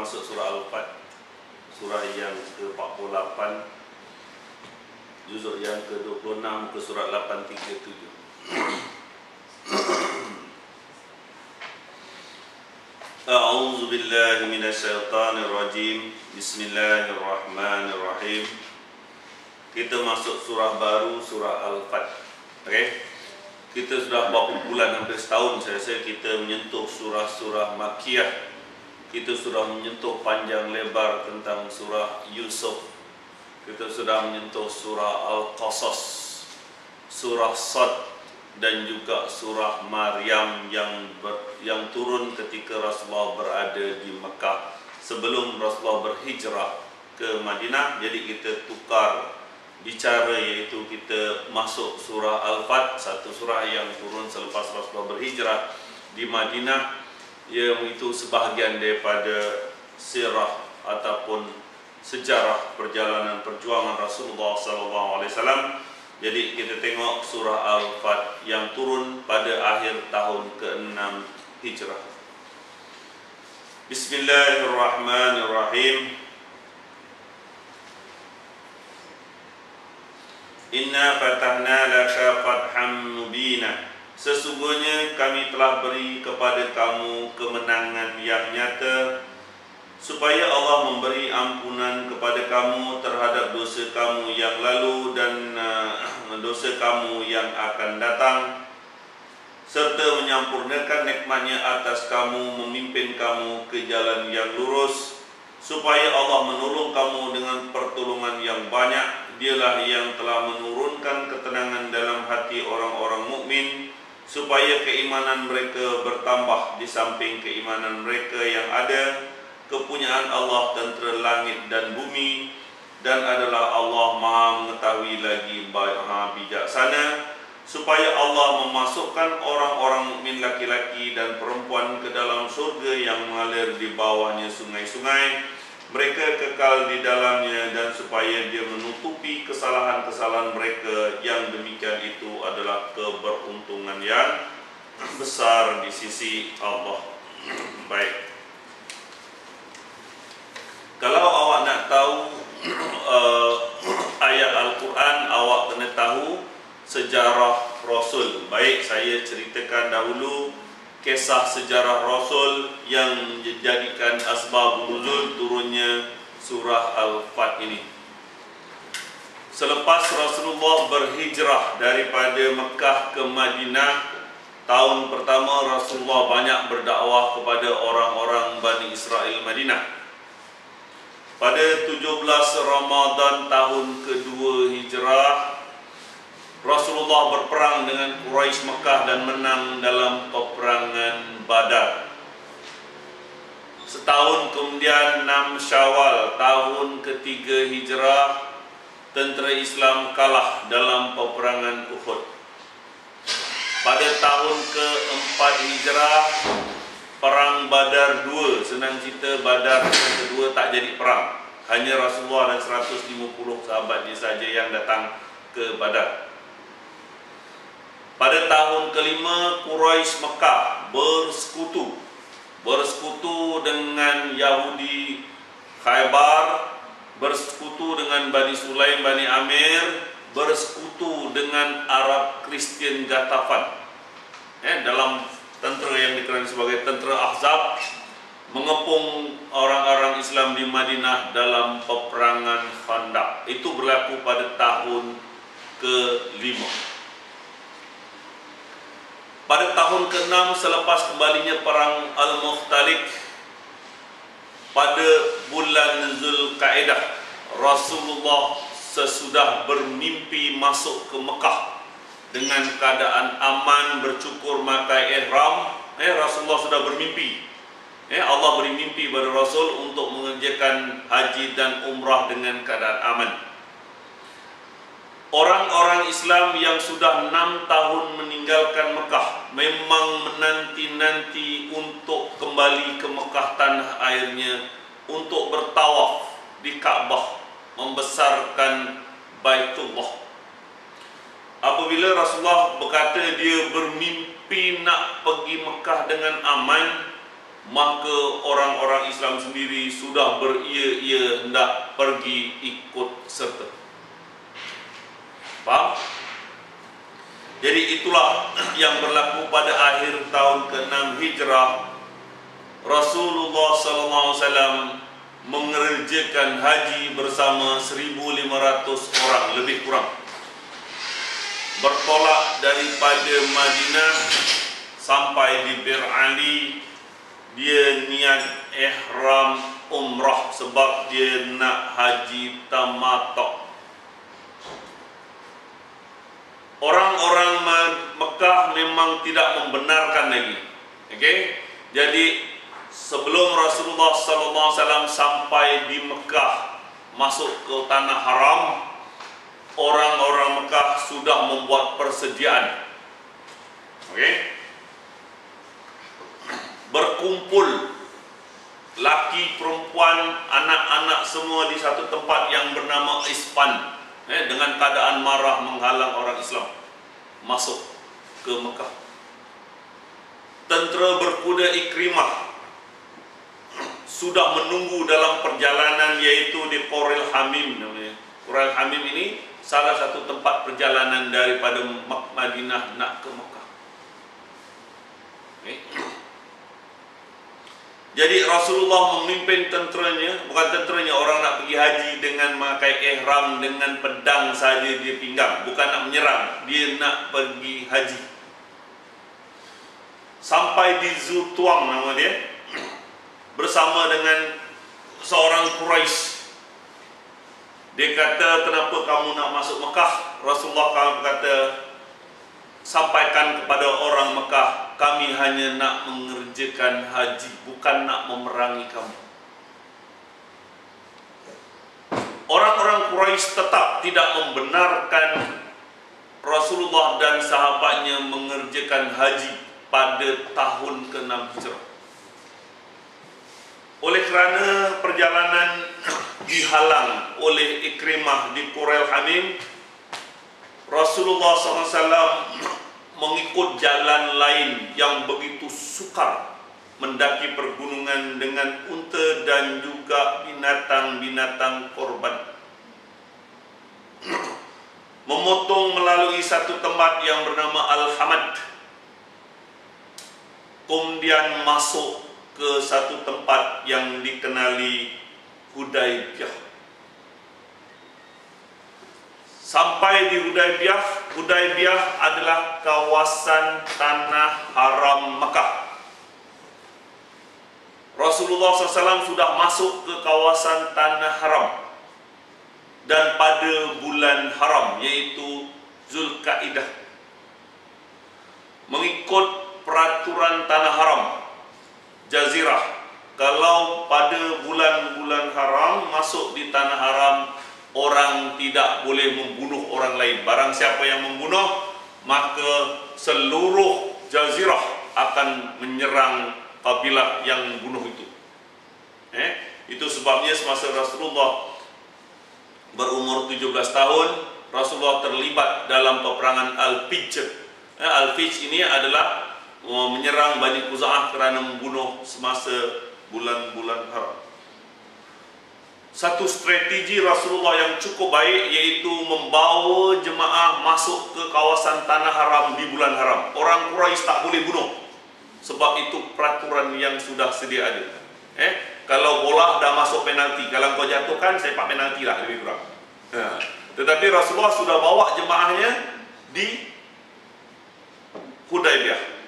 masuk surah Al-Fat, surah yang ke-48, juzuk yang ke-26, muka surat 837. A'udzu billahi minasyaitonir rajim. Bismillahirrahmanirrahim. Kita masuk surah baru, surah Al-Fat. Okey. Kita sudah berapa bulan, hampir setahun saya rasa kita menyentuh surah-surah Makkiyah. Kita sudah menyentuh panjang lebar tentang surah Yusuf. Kita sudah menyentuh surah Al-Qasas, surah Sad, dan juga surah Maryam yang turun ketika Rasulullah berada di Mekah sebelum Rasulullah berhijrah ke Madinah. Jadi kita tukar bicara, iaitu kita masuk surah Al-Fat, satu surah yang turun selepas Rasulullah berhijrah di Madinah, yang itu sebahagian daripada sirah ataupun sejarah perjalanan perjuangan Rasulullah SAW. Jadi kita tengok surah Al-Fat yang turun pada akhir tahun ke-6 Hijrah. Bismillahirrahmanirrahim. Inna fatahna laka fatham mubina. Sesungguhnya kami telah beri kepada kamu kemenangan yang nyata, supaya Allah memberi ampunan kepada kamu terhadap dosa kamu yang lalu dan dosa kamu yang akan datang, serta menyampurnakan nikmatnya atas kamu, memimpin kamu ke jalan yang lurus, supaya Allah menolong kamu dengan pertolongan yang banyak. Dialah yang telah menurunkan ketenangan dalam hati orang-orang mukmin, supaya keimanan mereka bertambah di samping keimanan mereka yang ada. Kepunyaan Allah tentera langit dan bumi, dan adalah Allah Maha mengetahui lagi Maha bijaksana, supaya Allah memasukkan orang-orang mukmin laki-laki dan perempuan ke dalam surga yang mengalir di bawahnya sungai-sungai. Mereka kekal di dalamnya, dan supaya Dia menutupi kesalahan-kesalahan mereka. Yang demikian itu adalah keberuntungan yang besar di sisi Allah. Baik. Kalau awak nak tahu ayat Al-Quran, awak kena tahu sejarah Rasul. Baik, saya ceritakan dahulu kisah sejarah Rasul yang dijadikan asbab nuzul turunnya surah Al-Fat ini. Selepas Rasulullah berhijrah daripada Mekah ke Madinah, tahun pertama Rasulullah banyak berdakwah kepada orang-orang Bani Israel Madinah. Pada 17 Ramadan tahun kedua Hijrah, Rasulullah berperang dengan Quraisy Mekah dan menang dalam peperangan Badar. Setahun kemudian, 6 Syawal tahun ketiga Hijrah, tentera Islam kalah dalam peperangan Uhud. Pada tahun ke-4 Hijrah, Perang Badar 2, senang cerita Badar yang kedua tak jadi perang. Hanya Rasulullah dan 150 sahabat dia saja yang datang ke Badar. Pada tahun kelima, Quraisy Mekah bersekutu dengan Yahudi Khaybar, bersekutu dengan Bani Sulaim, Bani Amir, bersekutu dengan Arab Kristian Ghatafan. Dalam tentera yang dikenal sebagai tentera Ahzab, mengepung orang-orang Islam di Madinah dalam peperangan Khandaq. Itu berlaku pada tahun ke-5. Pada tahun ke-6 selepas kembalinya perang Al-Mukhtalik, pada bulan Zulkaidah, Rasulullah sesudah bermimpi masuk ke Mekah dengan keadaan aman, bercukur makai ihram. Rasulullah sudah bermimpi. Allah beri mimpi pada Rasul untuk mengerjakan haji dan umrah dengan keadaan aman. Orang-orang Islam yang sudah 6 tahun meninggalkan Mekah memang menanti-nanti untuk kembali ke Mekah tanah airnya, untuk bertawaf di Ka'bah, membesarkan Baitullah. Apabila Rasulullah berkata dia bermimpi nak pergi Mekah dengan aman, maka orang-orang Islam sendiri sudah beria-ia hendak pergi ikut serta. Faham? Jadi itulah yang berlaku pada akhir tahun ke-6 Hijrah. Rasulullah SAW mengerjakan haji bersama 1.500 orang lebih kurang. Bertolak daripada Madinah sampai di Bir Ali. Dia niat ihram umrah sebab dia nak haji tamattu'. Orang-orang Mekah memang tidak membenarkan lagi. Okey? Jadi sebelum Rasulullah SAW sampai di Mekah, masuk ke tanah haram, orang-orang Mekah sudah membuat persediaan. Okey? Berkumpul laki, perempuan, anak-anak semua di satu tempat yang bernama Ispan, dengan keadaan marah menghalang orang Islam masuk ke Mekah. Tentera berkuda Ikrimah sudah menunggu dalam perjalanan, yaitu di Qoril Hamim namanya. Qoril Hamim ini salah satu tempat perjalanan daripada Madinah nak ke Mekah. Okay. Jadi Rasulullah memimpin tenteranya, bukan tenteranya, orang nak pergi haji dengan memakai ihram, dengan pedang saja dia pinggang, bukan nak menyerang, dia nak pergi haji. Sampai di Zutuang nama dia, bersama dengan seorang Quraisy. Dia kata, kenapa kamu nak masuk Mekah? Rasulullah kata, sampaikan kepada orang Mekah, kami hanya nak mengerjakan haji, bukan nak memerangi kamu. Orang-orang Quraisy tetap tidak membenarkan Rasulullah dan sahabatnya mengerjakan haji pada tahun ke-6 Hijrah. Oleh kerana perjalanan dihalang oleh Ikrimah di Qoril Hamim, Rasulullah SAW mengikut jalan lain yang begitu sukar, mendaki pergunungan dengan unta dan juga binatang-binatang korban. Memotong melalui satu tempat yang bernama Al-Hamad, kemudian masuk ke satu tempat yang dikenali Hudaybiyah. Sampai di Hudaybiyah, Hudaybiyah adalah kawasan tanah haram Mekah. Rasulullah SAW sudah masuk ke kawasan tanah haram, dan pada bulan haram, yaitu Zulkaidah. Mengikut peraturan tanah haram Jazirah, kalau pada bulan-bulan haram masuk di tanah haram, orang tidak boleh membunuh orang lain. Barang siapa yang membunuh, maka seluruh Jazirah akan menyerang kabilah yang membunuh itu. Itu sebabnya semasa Rasulullah berumur 17 tahun, Rasulullah terlibat dalam peperangan Al-Fijr. Al-Fijr ini adalah menyerang Bani Khuza'ah kerana membunuh semasa bulan-bulan haram. Satu strategi Rasulullah yang cukup baik, iaitu membawa jemaah masuk ke kawasan tanah haram di bulan haram. Orang Quraisy tak boleh bunuh, sebab itu peraturan yang sudah sedia ada. Kalau bola dah masuk penalti, kalau kau jatuhkan, sepak penalti lah lebih kurang. Tetapi Rasulullah sudah bawa jemaahnya di Hudaybiyah.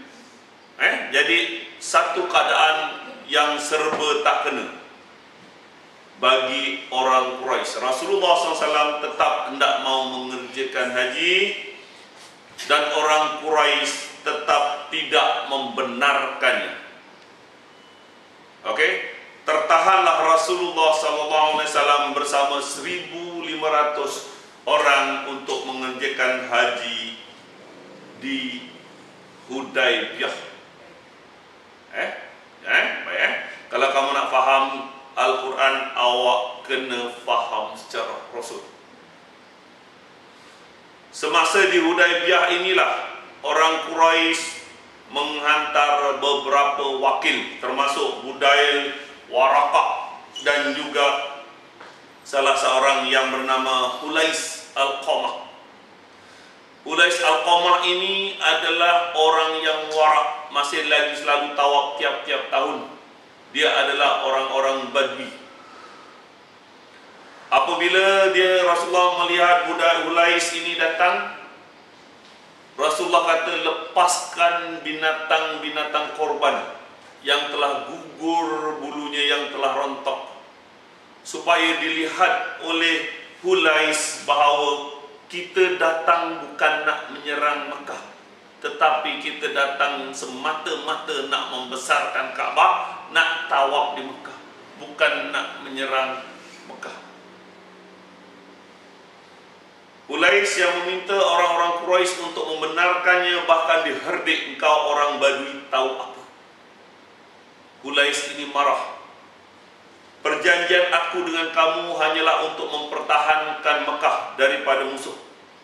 Jadi satu keadaan yang serba tak kena bagi orang Quraisy. Rasulullah SAW tetap hendak mau mengerjakan haji, dan orang Quraisy tetap tidak membenarkannya. Okey, tertahanlah Rasulullah SAW bersama 1.500 orang untuk mengerjakan haji di Hudaybiyah. Baik. Kalau kamu nak faham Al-Quran, awak kena faham secara Rasul. Semasa di Hudaybiyah inilah orang Quraisy menghantar beberapa wakil, termasuk Budail, Waraqah, dan juga salah seorang yang bernama Ulais Al-Qamah. Ulais Al-Qamah ini adalah orang yang warak, masih lagi selalu tawaf tiap-tiap tahun. Dia adalah orang-orang Badui. Apabila Rasulullah melihat budak Ulais ini datang, Rasulullah kata, lepaskan binatang-binatang korban yang telah gugur bulunya, yang telah rontok, supaya dilihat oleh Ulais bahawa kita datang bukan nak menyerang Mekah, tetapi kita datang semata-mata nak membesarkan Kaabah, nak tawaf di Mekah, bukan nak menyerang Mekah. Ulais yang meminta orang-orang Quraisy untuk membenarkannya, bahkan diherdik, engkau orang Badui tahu apa? Ulais ini marah. Perjanjian aku dengan kamu hanyalah untuk mempertahankan Mekah daripada musuh.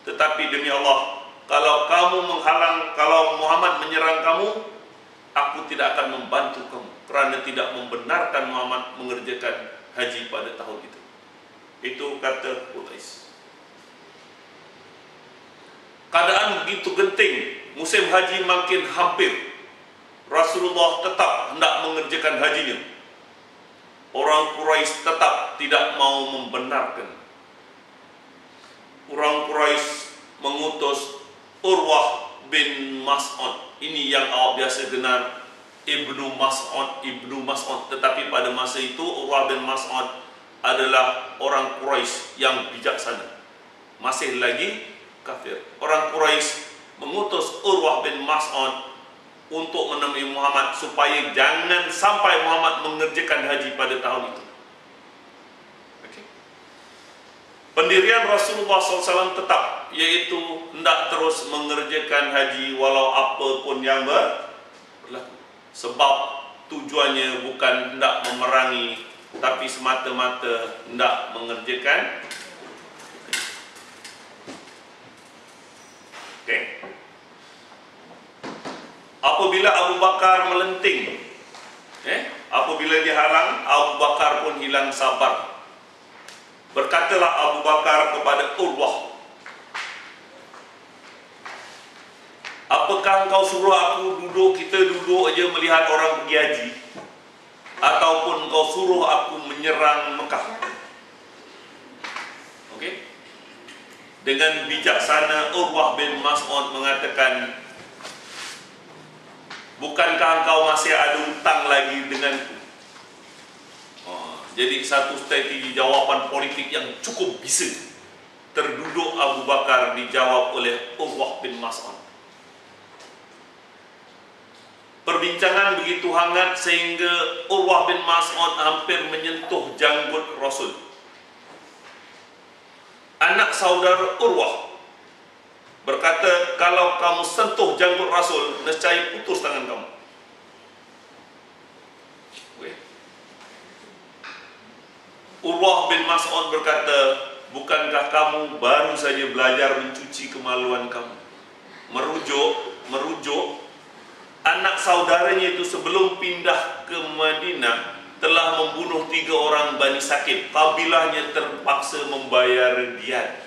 Tetapi demi Allah, kalau kamu menghalang, kalau Muhammad menyerang kamu, aku tidak akan membantu kamu, kerana tidak membenarkan Muhammad mengerjakan haji pada tahun itu. Itu kata Ulais. Keadaan begitu genting, musim haji makin hampir, Rasulullah tetap hendak mengerjakan hajinya. Orang Quraisy tetap tidak mau membenarkan. Orang Quraisy mengutus Urwah bin Mas'ud. Ini yang awak biasa genar Ibnu Mas'ud. Tetapi pada masa itu Urwah bin Mas'ud adalah orang Quraisy yang bijaksana, masih lagi kafir. Orang Quraisy mengutus Urwah bin Mas'ud untuk menemui Muhammad supaya jangan sampai Muhammad mengerjakan haji pada tahun itu. Okay. Pendirian Rasulullah SAW tetap, yaitu hendak terus mengerjakan haji walau apapun yang berlaku. Sebab tujuannya bukan hendak memerangi, tapi semata-mata hendak mengerjakan. Okay. Apabila Abu Bakar melenting, apabila dihalang, Abu Bakar pun hilang sabar. Berkatalah Abu Bakar kepada Urwah, apakah engkau suruh aku kita duduk aja melihat orang pergi haji, ataupun engkau suruh aku menyerang Mekah? Okey. Dengan bijaksana Urwah bin Mas'ud mengatakan, bukankah engkau masih ada hutang lagi denganku? Jadi satu strategi jawapan politik yang cukup bisa. Terduduk Abu Bakar dijawab oleh Urwah bin Mas'ud. Perbincangan begitu hangat sehingga Urwah bin Mas'ud hampir menyentuh janggut Rasul. Anak saudara Urwah berkata, kalau kamu sentuh janggut Rasul, nescaya putus tangan kamu. Urwah bin Mas'ud berkata, bukankah kamu baru saja belajar mencuci kemaluan kamu? Merujuk anak saudaranya itu sebelum pindah ke Madinah telah membunuh 3 orang Bani Sakib. Kabilahnya terpaksa membayar diat.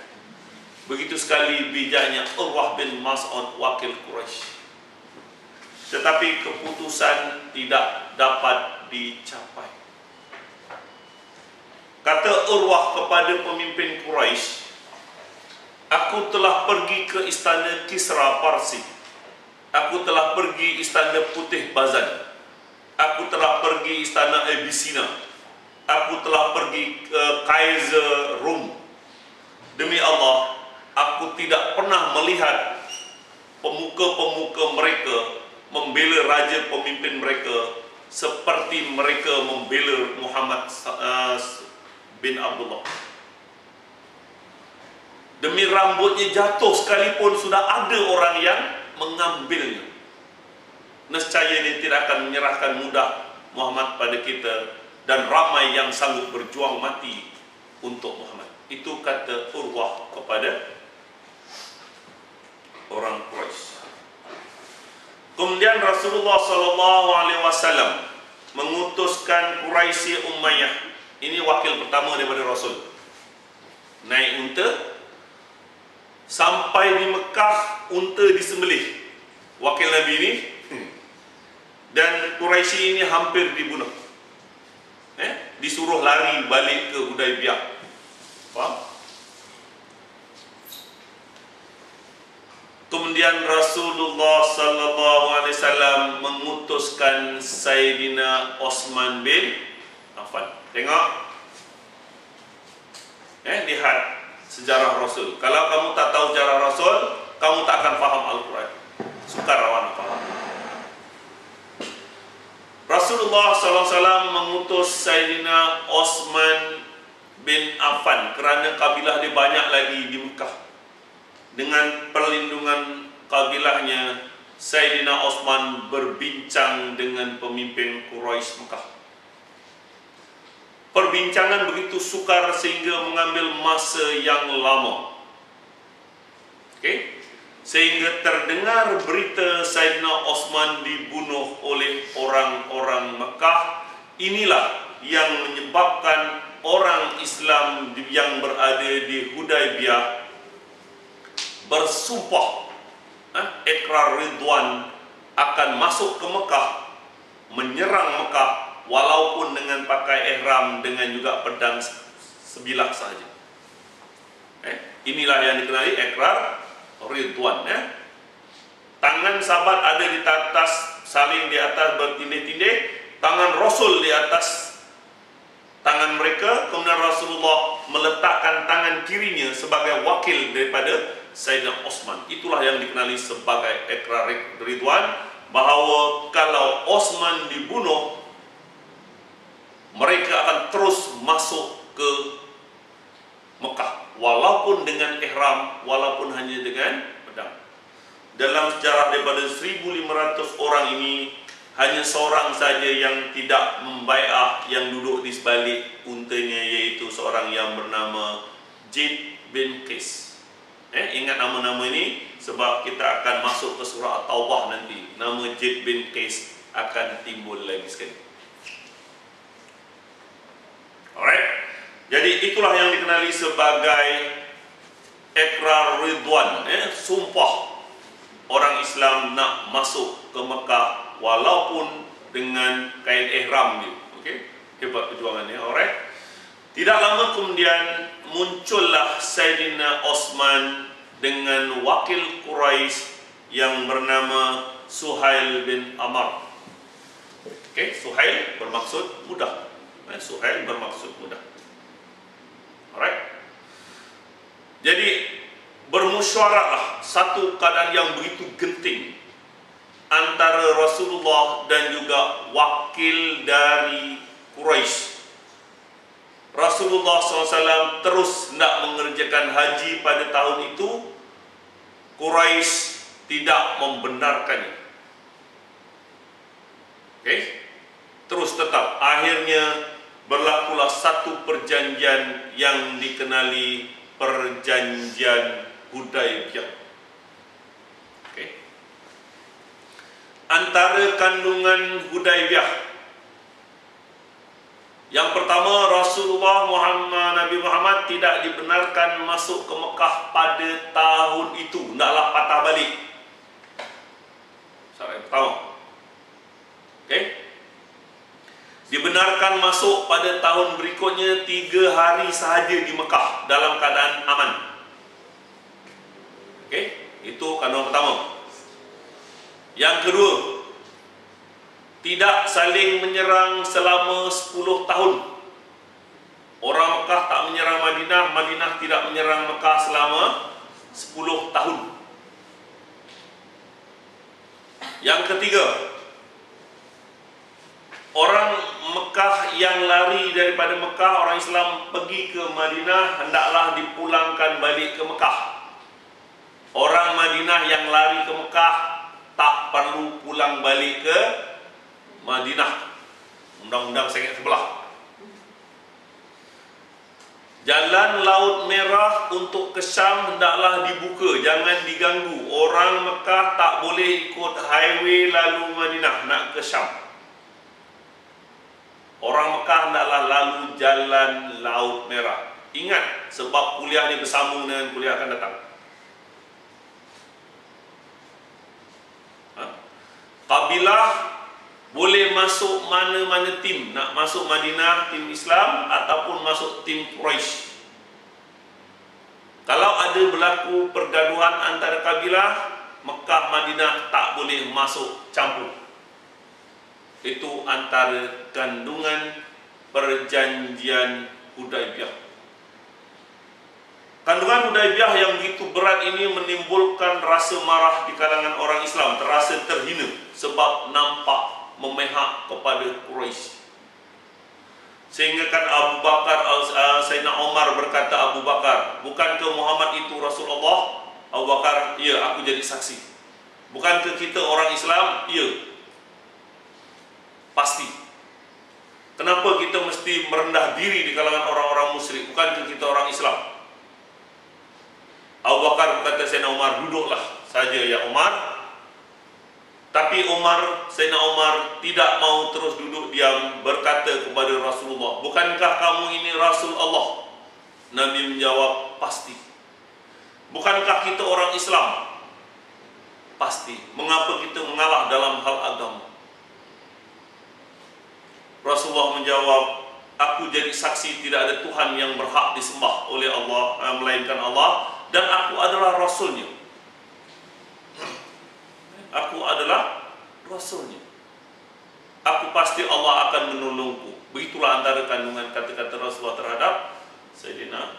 Begitu sekali bijaknya Urwah bin Mas'ud, wakil Quraisy. Tetapi keputusan tidak dapat dicapai. Kata Urwah kepada pemimpin Quraisy, aku telah pergi ke istana Kisra Parsi. Aku telah pergi istana Putih Bazan. Aku telah pergi istana Abyssinia. Aku telah pergi ke Kaiser Rum. Demi Allah, aku tidak pernah melihat pemuka-pemuka mereka membela raja pemimpin mereka seperti mereka membela Muhammad bin Abdullah. Demi rambutnya jatuh sekalipun sudah ada orang yang mengambilnya. Nescaya dia tidak akan menyerahkan mudah Muhammad pada kita, dan ramai yang sanggup berjuang mati untuk Muhammad. Itu kata Urwah kepada orang Quraisy. Kemudian Rasulullah sallallahu alaihi wasallam mengutuskan Quraisy Umayyah. Ini wakil pertama daripada Rasul. Naik unta sampai di Mekah, unta disembelih. Wakil Nabi ini dan Quraisy ini hampir dibunuh. Disuruh lari balik ke Hudaybiyah. Faham? Kemudian Rasulullah sallallahu alaihi wasallam mengutuskan Sayyidina Osman bin Affan. Tengok. Lihat sejarah Rasul. Kalau kamu tak tahu sejarah Rasul, kamu tak akan faham Al-Quran. Sukar awak nak faham. Rasulullah sallallahu alaihi wasallam mengutus Sayyidina Osman bin Affan kerana kabilah dia banyak lagi di Mekah. Dengan perlindungan kabilahnya, Sayyidina Osman berbincang dengan pemimpin Quraisy Mekah. Perbincangan begitu sukar sehingga mengambil masa yang lama. Sehingga terdengar berita Sayyidina Osman dibunuh oleh orang-orang Mekah. Inilah yang menyebabkan orang Islam yang berada di Hudaybiyah bersumpah ikrar ridwan akan masuk ke Mekah, menyerang Mekah walaupun dengan pakai ihram, dengan juga pedang sebilah sahaja. Inilah yang dikenali ikrar ridwan. Tangan sahabat ada di atas, saling di atas bertindih-tindih, tangan Rasul di atas tangan mereka. Kemudian Rasulullah meletakkan tangan kirinya sebagai wakil daripada Sayyidina Osman. Itulah yang dikenali sebagai ikrar ridwan, bahawa kalau Osman dibunuh, mereka akan terus masuk ke Mekah walaupun dengan ihram, walaupun hanya dengan pedang. Dalam sejarah daripada 1.500 orang ini, hanya seorang saja yang tidak membai'ah, yang duduk di sebalik untanya, iaitu seorang yang bernama Zaid bin Qais. Ingat nama-nama ini sebab kita akan masuk ke surah At-Taubah nanti. Nama Zaid bin Qais akan timbul lagi sekali. Alright. Jadi itulah yang dikenali sebagai ikrar ridwan, sumpah orang Islam nak masuk ke Mekah walaupun dengan kain ihram dia. Okey, hebat perjuangannya. Alright. Tidak lama kemudian muncullah Sayyidina Osman dengan wakil Quraisy yang bernama Suhail bin Amr. Okey, Suhail bermaksud mudah. Suhail bermaksud mudah. Alright. Jadi bermusyawarahlah satu keadaan yang begitu genting antara Rasulullah dan juga wakil dari Quraisy. Rasulullah SAW terus hendak mengerjakan haji pada tahun itu. Quraisy tidak membenarkannya. Terus tetap. Akhirnya berlakulah satu perjanjian yang dikenali Perjanjian Hudaybiyah. Antara kandungan Hudaybiyah, yang pertama, Rasulullah Nabi Muhammad tidak dibenarkan masuk ke Mekah pada tahun itu. Hendaklah patah balik. Syarat yang pertama. Dibenarkan masuk pada tahun berikutnya 3 hari sahaja di Mekah dalam keadaan aman. Itu kandungan pertama. Yang kedua, tidak saling menyerang selama 10 tahun. Orang Mekah tak menyerang Madinah, Madinah tidak menyerang Mekah selama 10 tahun. Yang ketiga, orang Mekah yang lari daripada Mekah, orang Islam pergi ke Madinah, hendaklah dipulangkan balik ke Mekah. Orang Madinah yang lari ke Mekah tak perlu pulang balik ke Madinah. Undang-undang sangat sebelah. Jalan Laut Merah untuk ke Syam hendaklah dibuka, jangan diganggu. Orang Mekah tak boleh ikut highway lalu Madinah nak ke Syam. Orang Mekah hendaklah lalu jalan Laut Merah. Ingat, sebab kuliah ni bersambung dengan kuliah akan datang. Kabilah boleh masuk mana-mana tim, nak masuk Madinah tim Islam ataupun masuk tim Quraisy. Kalau ada berlaku pergaduhan antara kabilah, Mekah Madinah tak boleh masuk campur. Itu antara kandungan perjanjian Hudaibiyah. Kandungan Hudaibiyah yang begitu berat ini menimbulkan rasa marah di kalangan orang Islam, terasa terhina sebab nampak memihak kepada Quraisy. Sehingga kan Abu Bakar, Sayyidina Umar berkata, Abu Bakar, bukankah Muhammad itu Rasulullah? Abu Bakar, ya, aku jadi saksi. Bukankah kita orang Islam? Ya, pasti. Kenapa kita mesti merendah diri di kalangan orang-orang musyrik? Bukankah kita orang Islam? Abu Bakar berkata, Sayyidina Umar, duduklah saja ya Umar. Tapi Sayyidina Umar tidak mau terus duduk diam, berkata kepada Rasulullah, bukankah kamu ini Rasul Allah? Nabi menjawab, pasti. Bukankah kita orang Islam? Pasti. Mengapa kita mengalah dalam hal agama? Rasulullah menjawab, aku jadi saksi tidak ada Tuhan yang berhak disembah oleh Allah, melainkan Allah, dan aku adalah Rasulnya. Aku adalah Rasulnya. Aku pasti Allah akan menolongku. Begitulah antara kandungan kata-kata Rasulullah terhadap Sayyidina Umar.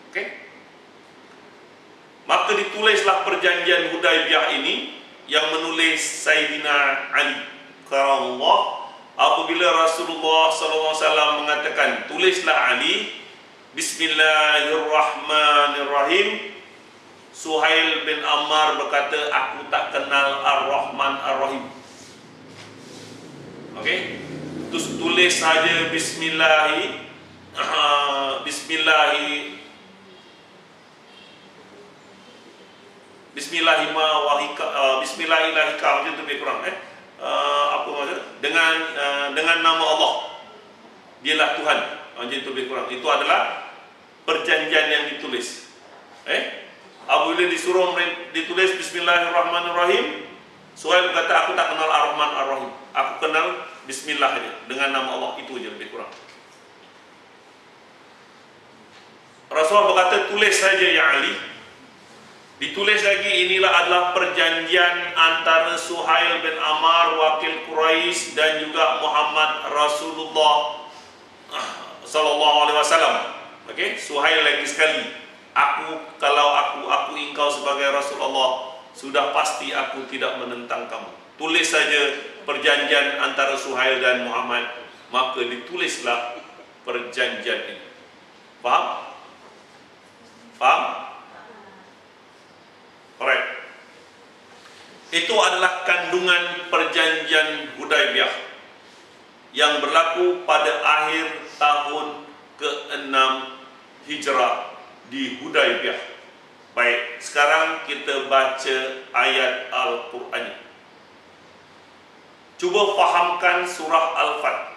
Oke? Maka ditulislah perjanjian Hudaibiyah ini yang menulis Sayyidina Ali karamallahu. Apabila Rasulullah SAW mengatakan, tulislah Ali, Bismillahirrahmanirrahim, Suhail bin Ammar berkata, aku tak kenal Ar-Rahman Ar-Rahim. Okey? Terus tulis saja Bismillahirrahmanirrahim macam tu lebih kurang apa maksud? Dengan nama Allah. Dialah Tuhan. Macam tu lebih kurang. Itu adalah perjanjian yang ditulis. Apabila disuruh ditulis Bismillahirrahmanirrahim, Suhail berkata, aku tak kenal Ar-Rahman Ar-Rahim. Aku kenal Bismillah saja, dengan nama Allah. Itu saja lebih kurang. Rasulullah berkata, tulis saja ya Ali. Ditulis lagi, inilah adalah perjanjian antara Suhail bin Ammar, wakil Quraisy, dan juga Muhammad Rasulullah sallallahu alaihi wasallam. Okey, Suhail lagi sekali. Kalau aku engkau sebagai Rasulullah, sudah pasti aku tidak menentang kamu. Tulis saja perjanjian antara Suhail dan Muhammad, maka ditulislah perjanjian ini. Faham? Faham? Alright. Itu adalah kandungan perjanjian Hudaibiyah yang berlaku pada akhir tahun ke-6 Hijrah di Hudaibiyah. Baik, sekarang kita baca ayat Al-Quran. Cuba fahamkan surah Al-Fat.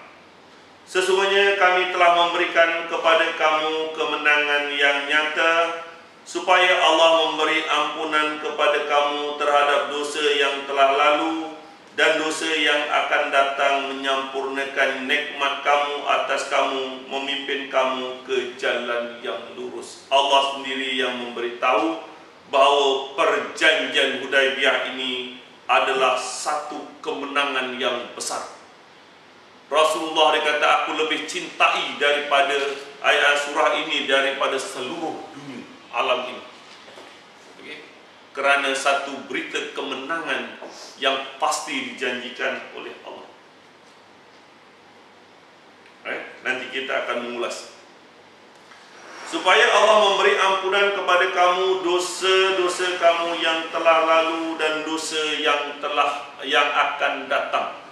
Sesungguhnya kami telah memberikan kepada kamu kemenangan yang nyata, supaya Allah memberi ampunan kepada kamu terhadap dosa yang telah lalu dan dosa yang akan datang, menyempurnakan nikmat kamu atas kamu, memimpin kamu ke jalan yang lurus. Allah sendiri yang memberitahu bahawa perjanjian Hudaibiyah ini adalah satu kemenangan yang besar. Rasulullah berkata, aku lebih cintai daripada ayat surah ini daripada seluruh dunia alam ini. Okay? Kerana satu berita kemenangan yang pasti dijanjikan oleh Allah. Nanti kita akan mengulas. Supaya Allah memberi ampunan kepada kamu dosa-dosa kamu yang telah lalu dan dosa yang akan datang.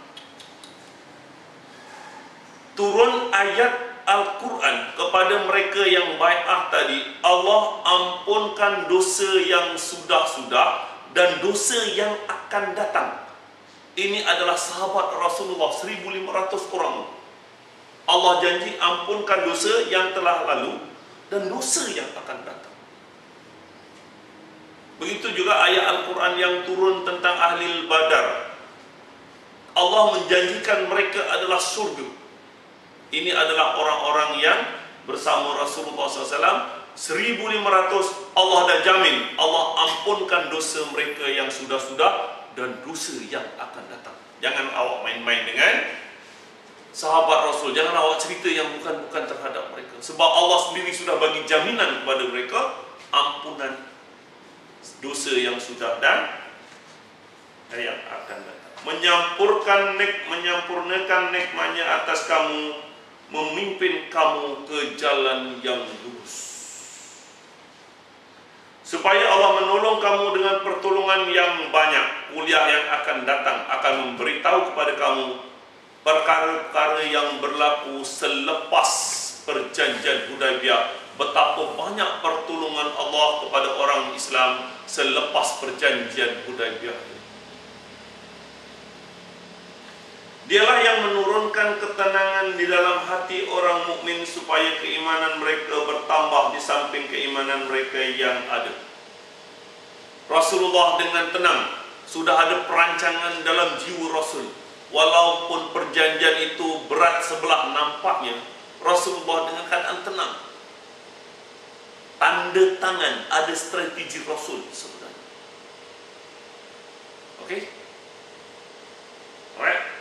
Turun ayat Al-Quran kepada mereka yang bai'ah tadi, Allah ampunkan dosa yang sudah-sudah dan dosa yang akan datang. Ini adalah sahabat Rasulullah 1.500 orang. Allah janji ampunkan dosa yang telah lalu dan dosa yang akan datang. Begitu juga ayat Al-Quran yang turun tentang ahli Badar. Allah menjanjikan mereka adalah surga. Ini adalah orang-orang yang bersama Rasulullah SAW 1.500. Allah dah jamin, Allah ampunkan dosa mereka yang sudah-sudah dan dosa yang akan datang. Jangan awak main-main dengan sahabat Rasul. Jangan awak cerita yang bukan-bukan terhadap mereka. Sebab Allah sendiri sudah bagi jaminan kepada mereka ampunan dosa yang sudah dan yang akan datang. Menyempurnakan nikmatnya atas kamu, memimpin kamu ke jalan yang lurus, supaya Allah menolong kamu dengan pertolongan yang banyak. Kuliah yang akan datang akan memberitahu kepada kamu perkara-perkara yang berlaku selepas perjanjian Hudaibiyah. Betapa banyak pertolongan Allah kepada orang Islam selepas perjanjian Hudaibiyah. Dialah yang menurunkan ketenangan di dalam hati orang mukmin supaya keimanan mereka bertambah di samping keimanan mereka yang ada. Rasulullah dengan tenang, sudah ada perancangan dalam jiwa Rasul. Walaupun perjanjian itu berat sebelah nampaknya, Rasulullah dengan keadaan tenang. Tanda tangan, ada strategi Rasul sebenarnya. Okey? Alright.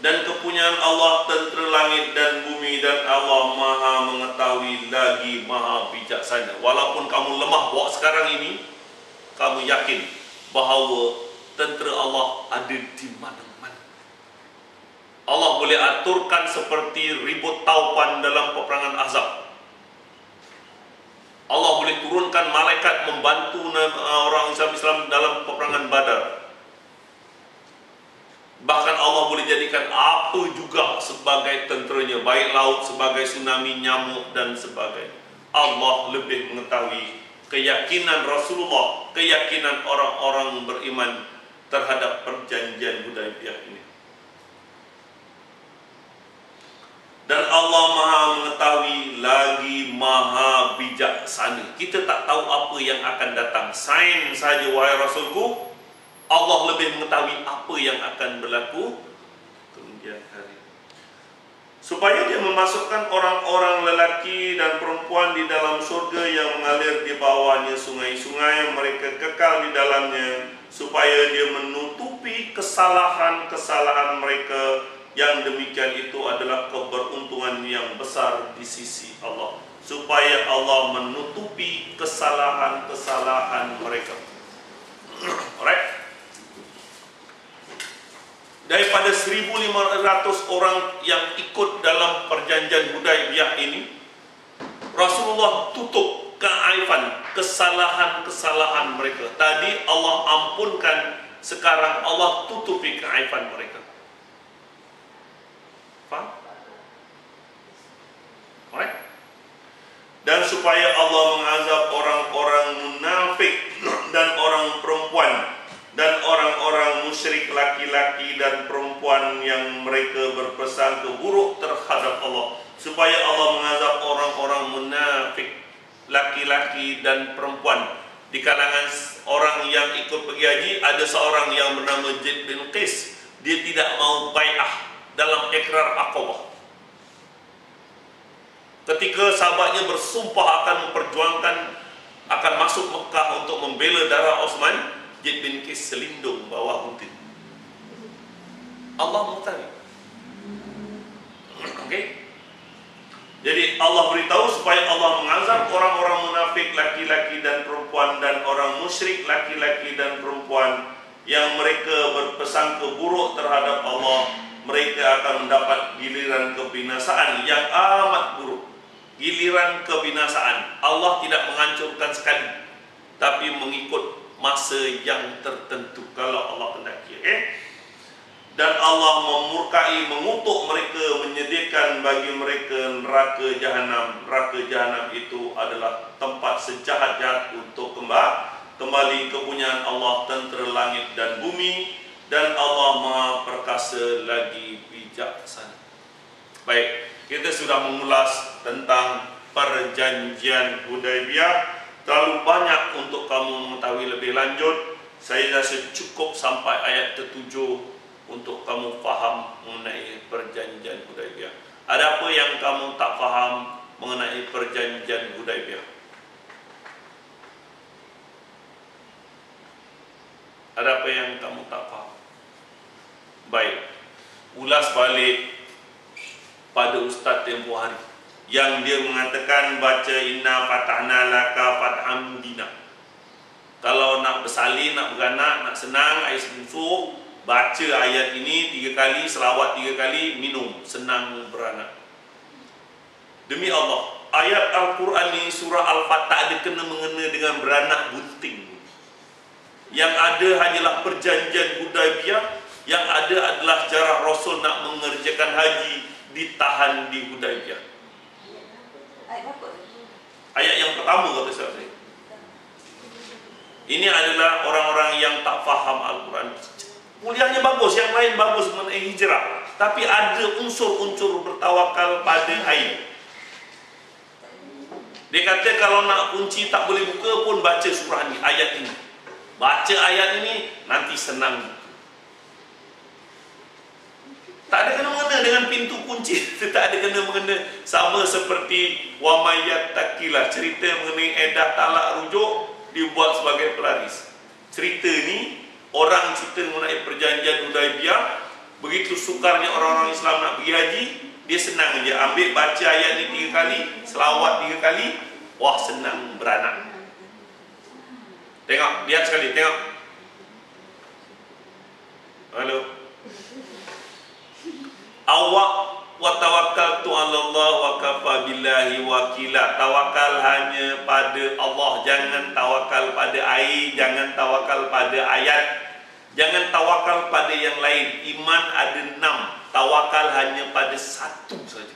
Dan kepunyaan Allah tentera langit dan bumi, dan Allah maha mengetahui lagi maha bijaksana. Walaupun kamu lemah buat sekarang ini, kamu yakin bahawa tentera Allah ada di mana-mana. Allah boleh aturkan seperti ribut taupan dalam peperangan Ahzab. Allah boleh turunkan malaikat membantu orang Islam dalam peperangan Badar. Bahkan Allah boleh jadikan apa juga sebagai tenteranya, baik laut sebagai tsunami, nyamuk dan sebagainya. Allah lebih mengetahui keyakinan Rasulullah, keyakinan orang-orang beriman terhadap perjanjian Hudaibiyah ini. Dan Allah maha mengetahui lagi maha bijaksana. Kita tak tahu apa yang akan datang. Sain saja wahai Rasulku, Allah lebih mengetahui apa yang akan berlaku kemudian hari. Supaya dia memasukkan orang-orang lelaki dan perempuan di dalam surga yang mengalir di bawahnya sungai-sungai, mereka kekal di dalamnya, supaya dia menutupi kesalahan-kesalahan mereka. Yang demikian itu adalah keberuntungan yang besar di sisi Allah, supaya Allah menutupi kesalahan-kesalahan mereka. Alright. Daripada 1.500 orang yang ikut dalam perjanjian Hudaibiyah ini, Rasulullah tutup keaifan, kesalahan-kesalahan mereka. Tadi Allah ampunkan, sekarang Allah tutupi keaifan mereka. Faham? Alright? Dan supaya Allah mengazab orang-orang munafik dan orang perempuan dan orang-orang musyrik laki-laki dan perempuan yang mereka berprasangka buruk terhadap Allah, supaya Allah mengazab orang-orang munafik laki-laki dan perempuan. Di kalangan orang yang ikut pergi haji, ada seorang yang bernama Zaid bin Qais. Dia tidak mau bai'ah dalam ikrar Aqabah. Ketika sahabatnya bersumpah akan memperjuangkan, akan masuk Mekah untuk membela darah Osman, Zaid bin Qais selindung bawah unta. Allah mengetahui. Okey. Jadi Allah beritahu supaya Allah mengazab orang-orang munafik laki-laki dan perempuan dan orang musyrik laki-laki dan perempuan yang mereka berprasangka buruk terhadap Allah. Mereka akan mendapat giliran kebinasaan yang amat buruk. Giliran kebinasaan. Allah tidak menghancurkan sekali, tapi mengikut masa yang tertentu kalau Allah hendaki. Dan Allah memurkai, mengutuk mereka sediakan bagi mereka neraka jahanam. Neraka jahanam itu adalah tempat sejahat-jahat untuk kembali kepunyaan Allah, tentera langit dan bumi, dan Allah Maha Perkasa lagi bijaksana. Baik, kita sudah mengulas tentang perjanjian Hudaibiyah. Terlalu banyak untuk kamu mengetahui lebih lanjut. Saya rasa cukup sampai ayat ke-7 untuk kamu faham mengenai perjanjian Hudaibiyah. Ada apa yang kamu tak faham mengenai perjanjian Hudaibiyah? Ada apa yang kamu tak faham? Baik, ulas balik pada Ustaz tempoh hari yang dia mengatakan baca inna fatahna laka fatham mubina. Kalau nak bersalin, nak beranak, nak senang, air sebusuh, baca ayat ini 3 kali, selawat 3 kali, minum, senang beranak. Demi Allah, ayat Al-Quran ni surah Al-Fatah ada kena mengena dengan beranak bunting. Yang ada hanyalah perjanjian Hudaibiyah, yang ada adalah jarah Rasul nak mengerjakan haji ditahan di Hudaibiyah. Ayat yang pertama kata saya. Ini adalah orang-orang yang tak faham Al-Quran. Kuliahnya bagus, yang lain bagus mengenai hijrah, tapi ada unsur-unsur bertawakal pada air. Dia kata kalau nak kunci tak boleh buka pun baca surah ni, ayat ini. Baca ayat ini nanti senang. Tak ada kena-mengena dengan pintu kunci. Tak ada kena-mengena. Sama seperti wa may yattaqilah, cerita mengenai edah talak rujuk dibuat sebagai pelaris. Cerita ni orang cerita mengenai perjanjian Hudaibiyah. Begitu sukarnya orang-orang Islam nak pergi haji, dia senang je ambil baca ayat ni 3 kali, selawat 3 kali, wah senang beranak. Tengok, lihat sekali, tengok. Halo. Awak wa tawakkaltu 'ala Allah wa kafa billahi wakila. Tawakal hanya pada Allah, jangan tawakal pada air, jangan tawakal pada ayat, jangan tawakal pada yang lain. Iman ada 6, tawakal hanya pada 1 saja.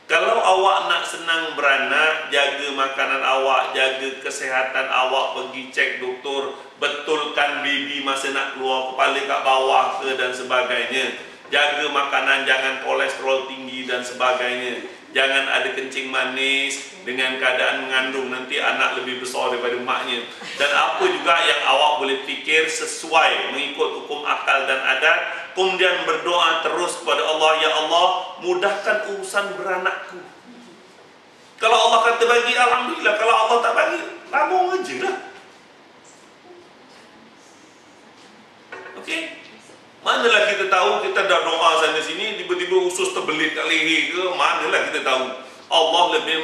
Kalau awak nak senang beranak, jaga makanan awak, jaga kesihatan awak, pergi cek doktor, betulkan baby masa nak keluar kepala kat bawah ke dan sebagainya. Jaga makanan, jangan kolesterol tinggi dan sebagainya. Jangan ada kencing manis dengan keadaan mengandung, nanti anak lebih besar daripada maknya. Dan apa juga yang awak boleh fikir sesuai mengikut hukum akal dan adat. Kemudian berdoa terus kepada Allah, ya Allah, mudahkan urusan beranakku. Kalau Allah kata bagi, alhamdulillah. Kalau Allah tak bagi, labung aja lah. Okey? Manalah kita tahu kita dah doa sana sini, tiba-tiba usus terbelit kat leher ke, manalah kita tahu. Allah lebih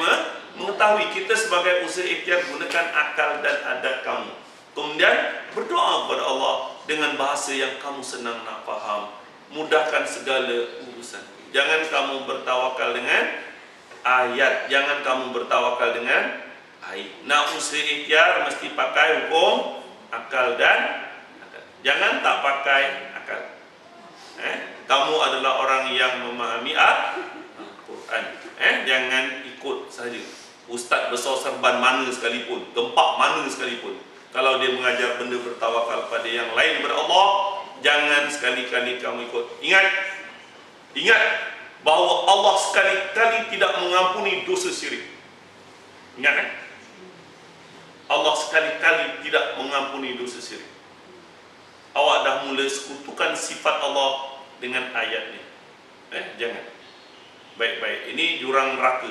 mengetahui. Kita sebagai usaha ikhtiar, gunakan akal dan adat kamu. Kemudian berdoa kepada Allah dengan bahasa yang kamu senang nak faham. Mudahkan segala urusan. Jangan kamu bertawakal dengan ayat, jangan kamu bertawakal dengan ayat. Nak usaha ikhtiar mesti pakai hukum akal dan adat. Jangan tak pakai akal. Kamu adalah orang yang memahami Al-Quran. Jangan ikut saja ustaz besar serban mana sekalipun, gempak mana sekalipun. Kalau dia mengajar benda bertawakal pada yang lain daripada Allah, jangan sekali-kali kamu ikut. Ingat bahawa Allah sekali-kali tidak mengampuni dosa syirik. Ingat Allah sekali-kali tidak mengampuni dosa syirik. Awak dah mula sekutukan sifat Allah dengan ayat ni. Jangan. Baik-baik. Ini jurang neraka.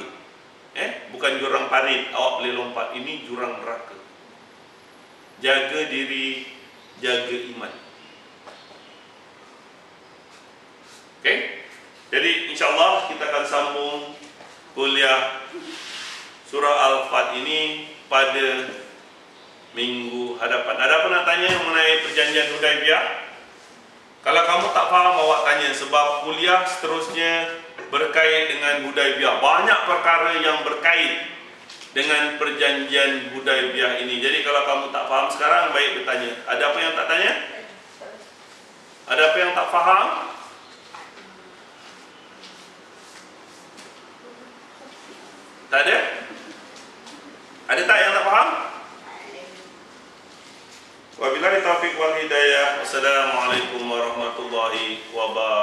Bukan jurang parit. Awak boleh lompat. Ini jurang neraka. Jaga diri, jaga iman. Okey? Jadi insya-Allah kita akan sambung kuliah surah Al-Fat ini pada minggu hadapan. Ada apa nak tanya mengenai perjanjian Hudaibiyah? Kalau kamu tak faham, awak tanya, sebab kuliah seterusnya berkait dengan Hudaibiyah. Banyak perkara yang berkait dengan perjanjian Hudaibiyah ini. Jadi kalau kamu tak faham sekarang, baik bertanya. Ada apa yang tak tanya? Ada apa yang tak faham? Tak ada? Ada tak yang tak faham? Wabillahi taufiq wal hidayah. Wassalamualaikum warahmatullahi wabarakatuh.